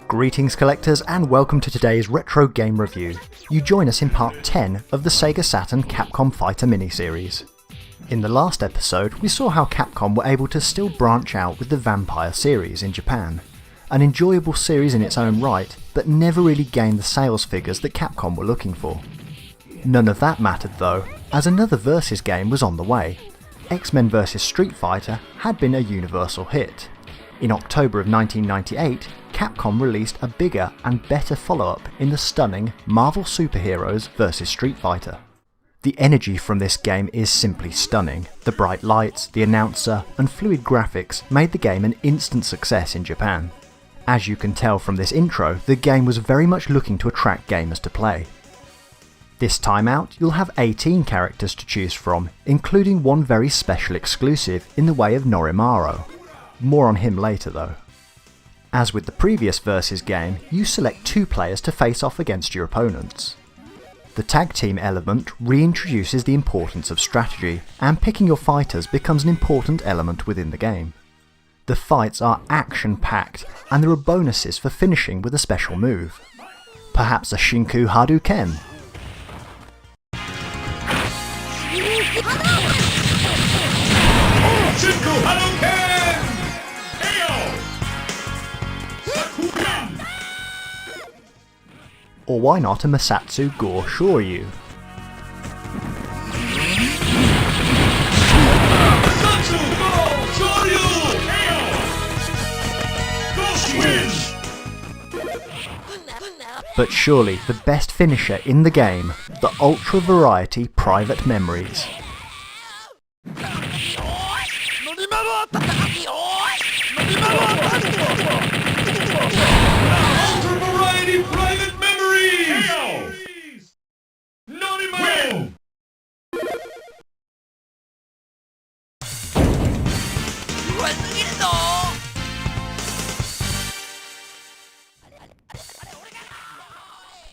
Greetings collectors and welcome to today's retro game review. You join us in part 10 of the Sega Saturn Capcom Fighter miniseries. In the last episode we saw how Capcom were able to still branch out with the Vampire series in Japan. An enjoyable series in its own right, but never really gained the sales figures that Capcom were looking for. None of that mattered though, as another Versus game was on the way. X-Men vs Street Fighter had been a universal hit. In October of 1998, Capcom released a bigger and better follow-up in the stunning Marvel Superheroes vs Street Fighter. The energy from this game is simply stunning. The bright lights, the announcer, and fluid graphics made the game an instant success in Japan. As you can tell from this intro, the game was very much looking to attract gamers to play. This time out, you'll have 18 characters to choose from, including one very special exclusive in the way of Norimaro. More on him later though. As with the previous Versus game, you select two players to face off against your opponents. The tag team element reintroduces the importance of strategy, and picking your fighters becomes an important element within the game. The fights are action-packed, and there are bonuses for finishing with a special move. Perhaps a Shinku Hadouken. Shinku Hadouken! Or why not a Masatsu Go Shoryu? But surely the best finisher in the game, the Ultra Variety Private Memories.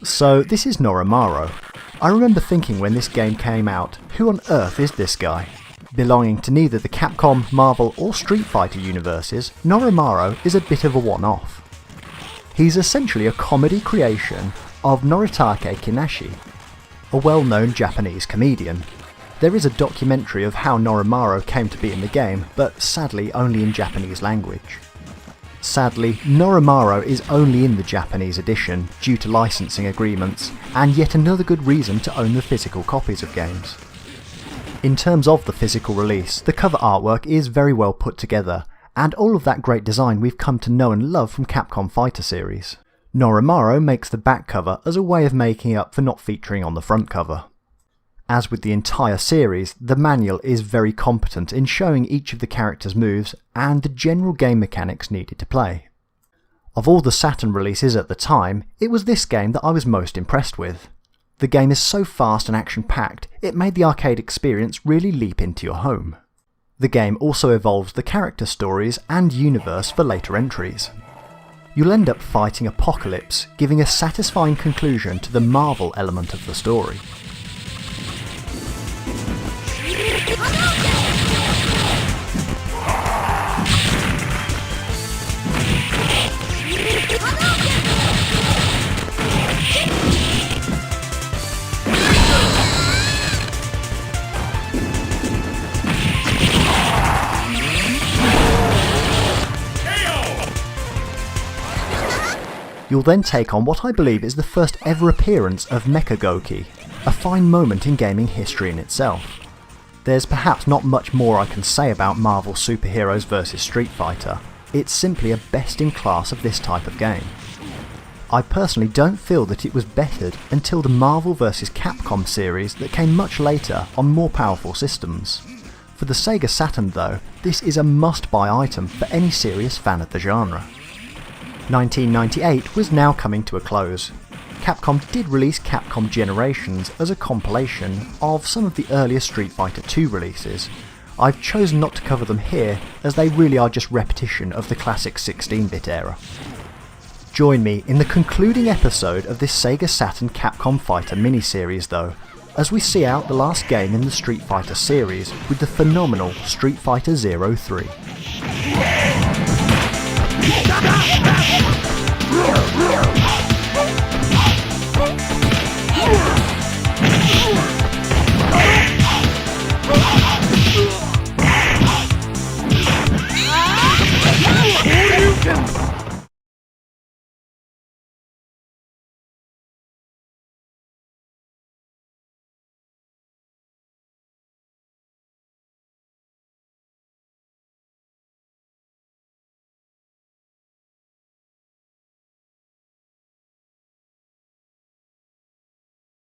So this is Norimaro. I remember thinking when this game came out, who on earth is this guy? Belonging to neither the Capcom, Marvel or Street Fighter universes, Norimaro is a bit of a one-off. He's essentially a comedy creation of Noritake Kinashi, a well-known Japanese comedian. There is a documentary of how Norimaro came to be in the game, but sadly only in Japanese language. Sadly, Norimaro is only in the Japanese edition due to licensing agreements, and yet another good reason to own the physical copies of games. In terms of the physical release, the cover artwork is very well put together, and all of that great design we've come to know and love from Capcom Fighter series. Norimaro makes the back cover as a way of making up for not featuring on the front cover. As with the entire series, the manual is very competent in showing each of the characters' moves and the general game mechanics needed to play. Of all the Saturn releases at the time, it was this game that I was most impressed with. The game is so fast and action-packed, it made the arcade experience really leap into your home. The game also evolves the character stories and universe for later entries. You'll end up fighting Apocalypse, giving a satisfying conclusion to the Marvel element of the story. You'll then take on what I believe is the first ever appearance of Mecha Goki, a fine moment in gaming history in itself. There's perhaps not much more I can say about Marvel Superheroes vs Street Fighter. It's simply a best in class of this type of game. I personally don't feel that it was bettered until the Marvel vs Capcom series that came much later on more powerful systems. For the Sega Saturn though, this is a must-buy item for any serious fan of the genre. 1998 was now coming to a close. Capcom did release Capcom Generations as a compilation of some of the earlier Street Fighter II releases. I've chosen not to cover them here as they really are just repetition of the classic 16-bit era. Join me in the concluding episode of this Sega Saturn Capcom Fighter miniseries though, as we see out the last game in the Street Fighter series with the phenomenal Street Fighter 03.